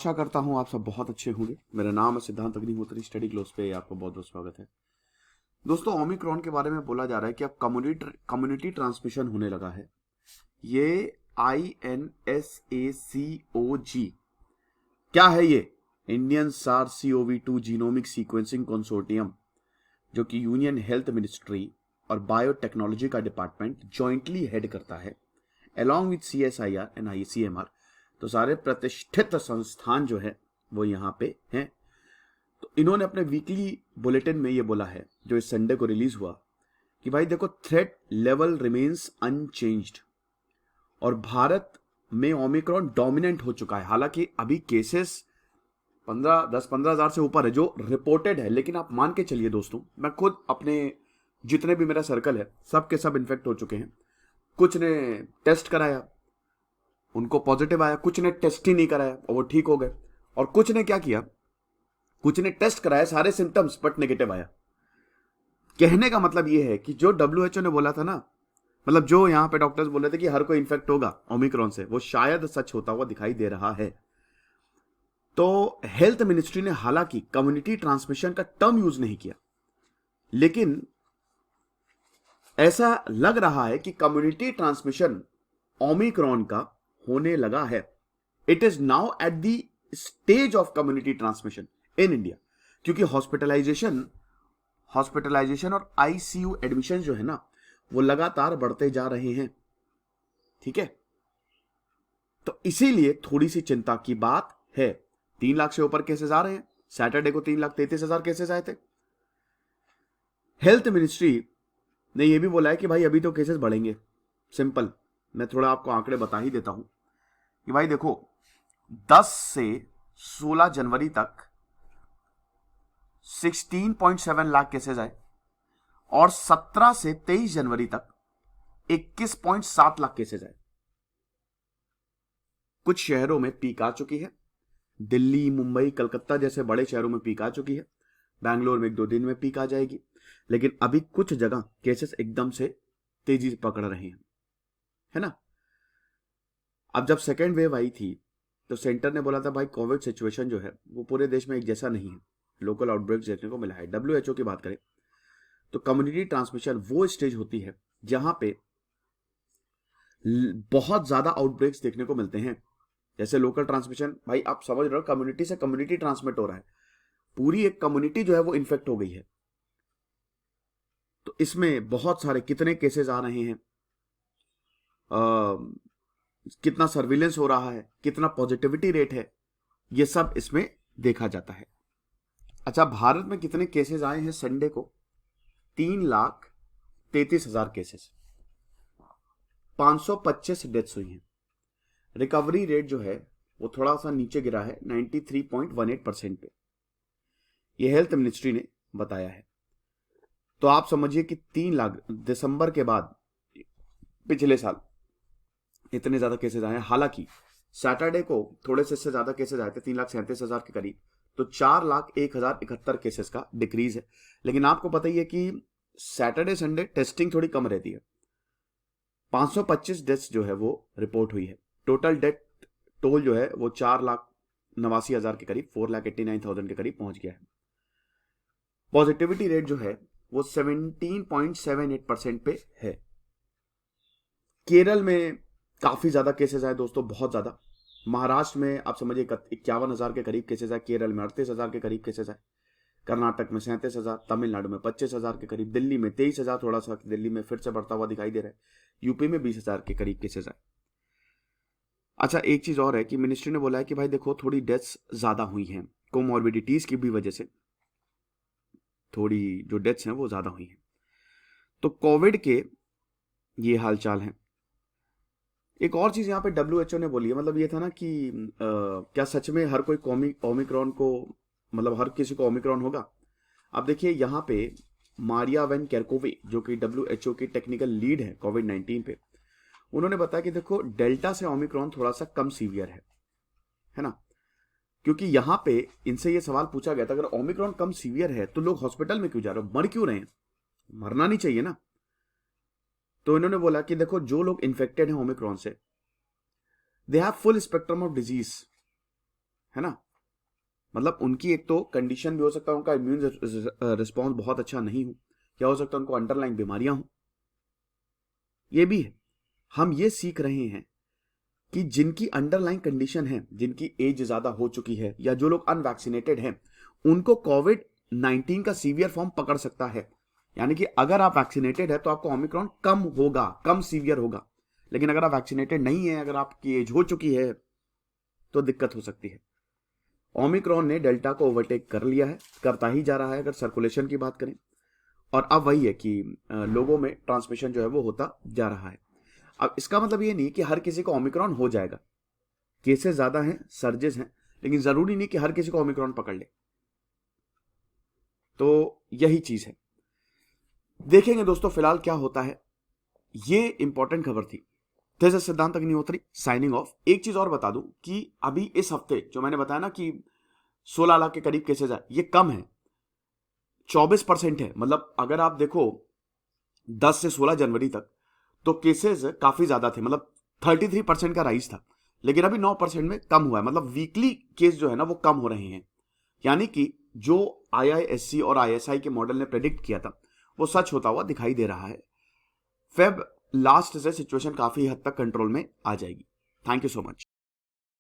आशा करता हूँ आप सब बहुत अच्छे होंगे। मेरा नाम है सिद्धांत अग्निहोत्री, स्टडी ग्लोस पे आपका बहुत बहुत स्वागत है। दोस्तों, ओमिक्रॉन के बारे में बोला जा रहा है कि अब कम्युनिटी ट्रांसमिशन होने लगा है। ये INSACOG क्या है? ये Indian SARS-CoV-2 genomic sequencing consortium, जो कि यूनियन हेल्थ मिनिस्ट्री और बायोटेक्नोलॉजी का डिपार्टमेंट जॉइंटली हेड करता है along with CSIR and ICMR। तो सारे प्रतिष्ठित संस्थान जो है वो यहाँ पे हैं। तो इन्होंने अपने वीकली बुलेटिन में ये बोला है, जो इस संडे को रिलीज हुआ, कि भाई देखो, थ्रेट लेवल रिमेन्स अनचेंज्ड और भारत में ओमिक्रॉन डोमिनेंट हो चुका है। हालांकि अभी केसेस 10-15 हज़ार से ऊपर है जो रिपोर्टेड है, लेकिन आप मान के चलिए दोस्तों, मैं खुद अपने जितने भी मेरा सर्कल है सब के सब इन्फेक्ट हो चुके हैं। कुछ ने टेस्ट कराया, उनको पॉजिटिव आया, कुछ ने टेस्ट ही नहीं कराया और वो ठीक हो गए, और कुछ ने क्या किया, कुछ ने टेस्ट कराया, सारे सिम्टम्स बट नेगेटिव आया। कहने का मतलब ये है कि जो WHO ने बोला था ना, मतलब जो यहां पे डॉक्टर्स बोल रहे थे कि हर कोई इन्फेक्ट होगा ओमिक्रॉन से, वो शायद सच होता हुआ दिखाई दे रहा है। तो हेल्थ मिनिस्ट्री ने हालांकि कम्युनिटी ट्रांसमिशन का टर्म यूज नहीं किया, लेकिन ऐसा लग रहा है कि कम्युनिटी ट्रांसमिशन ओमिक्रॉन का होने लगा है। It is now at the stage of community transmission in India, क्योंकि हॉस्पिटलाइजेशन और ICU एडमिशन जो है ना, वो लगातार बढ़ते जा रहे हैं। ठीक है, तो इसीलिए थोड़ी सी चिंता की बात है। 3 लाख से ऊपर केसेस आ रहे हैं। सैटरडे को 3,33,000 केसेस आए थे। हेल्थ मिनिस्ट्री ने यह भी बोला है कि भाई अभी तो केसेस बढ़ेंगे। सिंपल, मैं थोड़ा आपको आंकड़े बता ही देता हूं कि भाई देखो, 10 से 16 जनवरी तक 16.7 लाख केसेस आए और 17 से 23 जनवरी तक 21.7 लाख केसेस आए। कुछ शहरों में पीक आ चुकी है। दिल्ली, मुंबई, कलकत्ता जैसे बड़े शहरों में पीक आ चुकी है। बैंगलोर में 1-2 दिन में पीक आ जाएगी। लेकिन अभी कुछ जगह केसेस एकदम से तेजी से पकड़ रहे हैं, है ना। अब जब सेकेंड वेव आई थी तो सेंटर ने बोला था भाई कोविड सिचुएशन जो है वो पूरे देश में एक जैसा नहीं है, लोकल आउटब्रेक्स देखने को मिला है। WHO की बात करें तो कम्युनिटी ट्रांसमिशन वो स्टेज होती है जहां पे बहुत ज्यादा आउटब्रेक्स देखने को मिलते हैं। जैसे लोकल ट्रांसमिशन, भाई आप समझ रहे हो, कम्युनिटी से कम्युनिटी ट्रांसमिट हो रहा है, पूरी एक कम्युनिटी जो है वो इन्फेक्ट हो गई है। तो इसमें बहुत सारे कितने केसेस आ रहे हैं, कितना सर्विलेंस हो रहा है, कितना पॉजिटिविटी रेट है, ये सब इसमें देखा जाता है। अच्छा, भारत में कितने केसेस आए हैं संडे को? 3,33,000 केसेस, 525 डेथ्स हुई हैं। रिकवरी रेट जो है वो थोड़ा सा नीचे गिरा है 93.18% पे, ये हेल्थ मिनिस्ट्री ने बताया है। तो आप समझिए कि 3 लाख दिसंबर के बाद पिछले साल इतने ज्यादा केसेस आए हैं। हालांकि सैटरडे को थोड़े से इससे ज्यादा केसेस आए थे, 3,37,000 के करीब, तो 4,01,071 केसेस का डिक्रीज है। लेकिन आपको पता ही है कि सैटरडे संडे टेस्टिंग थोड़ी कम रहती है। 525 डेथ्स जो है वो रिपोर्ट हुई है। टोटल डेथ टोल जो है वो 4,89,000 के करीब, 4,89,000 के करीब पहुंच गया है। पॉजिटिविटी रेट जो है वो 17.78% पे है। केरल में काफी ज्यादा केसेस आए दोस्तों, बहुत ज्यादा। महाराष्ट्र में आप समझिए 51,000 के करीब केसेस आए, केरल में 38,000 के करीब केसेस आए, कर्नाटक में 37,000, तमिलनाडु में 25,000 के करीब, दिल्ली में 23,000, थोड़ा सा दिल्ली में फिर से बढ़ता हुआ दिखाई दे रहा है, यूपी में 20,000 के करीब केसेस आए। अच्छा, एक चीज और है कि मिनिस्ट्री ने बोला है कि भाई देखो, थोड़ी डेथ्स ज्यादा हुई हैं, कोमॉर्बिडिटीज की भी वजह से थोड़ी जो डेथ्स हैं वो ज्यादा हुई हैं। तो कोविड के ये हालचाल हैं। एक और चीज यहाँ पे WHO ने बोली है, मतलब ये था ना कि क्या सच में हर कोई ओमिक्रॉन को, मतलब हर किसी को ओमिक्रॉन होगा? अब देखिए यहाँ पे मारिया वैन केरकोवे, जो कि WHO की टेक्निकल लीड है COVID-19 पे, उन्होंने बताया कि देखो, डेल्टा से ओमिक्रॉन थोड़ा सा कम सीवियर है ना। क्योंकि यहाँ पे इनसे ये सवाल पूछा गया था, अगर ओमिक्रॉन कम सीवियर है तो लोग हॉस्पिटल में क्यों जा रहे हो, मर क्यों रहे हैं? मरना नहीं चाहिए ना। तो इन्होंने बोला कि देखो, जो लोग इन्फेक्टेड हैं ओमिक्रॉन से, they have full spectrum of disease, है ना। मतलब उनकी एक तो कंडीशन भी हो सकता है, उनका इम्यून रिस्पॉन्स बहुत अच्छा नहीं हो, क्या हो सकता है उनको अंडरलाइन बीमारियां हो, ये भी है। हम ये सीख रहे हैं कि जिनकी अंडरलाइन कंडीशन है, जिनकी एज ज्यादा हो चुकी है या जो लोग अनवैक्सीनेटेड हैं, उनको कोविड-19 का सीवियर फॉर्म पकड़ सकता है। यानी कि अगर आप वैक्सीनेटेड है तो आपको ओमिक्रॉन कम होगा, कम सीवियर होगा। लेकिन अगर आप वैक्सीनेटेड नहीं है, अगर आपकी एज हो चुकी है, तो दिक्कत हो सकती है। ओमिक्रॉन ने डेल्टा को ओवरटेक कर लिया है, करता ही जा रहा है अगर सर्कुलेशन की बात करें। और अब वही है कि लोगों में ट्रांसमिशन जो है वो होता जा रहा है। अब इसका मतलब ये नहीं कि हर किसी को ओमिक्रॉन हो जाएगा। केसेस ज्यादा हैं, सर्जेस हैं, लेकिन जरूरी नहीं कि हर किसी को ओमिक्रॉन पकड़ ले। तो यही चीज है, देखेंगे दोस्तों फिलहाल क्या होता है। ये इंपॉर्टेंट खबर थी। दिस इज सिद्धांत अग्निहोत्री साइनिंग ऑफ। एक चीज और बता दूं कि अभी इस हफ्ते जो मैंने बताया ना कि 16 लाख के करीब केसेस है, ये कम है, 24% है। मतलब अगर आप देखो 10 से 16 जनवरी तक तो केसेस काफी ज्यादा थे, मतलब 33% का राइज था। लेकिन अभी 9% में कम हुआ है, मतलब वीकली केस जो है ना वो कम हो रहे हैं। यानी कि जो IISc और ISI के मॉडल ने प्रेडिक्ट किया था वो सच होता हुआ दिखाई दे रहा है। फेब लास्ट से सिचुएशन काफी हद तक कंट्रोल में आ जाएगी। Thank you so much.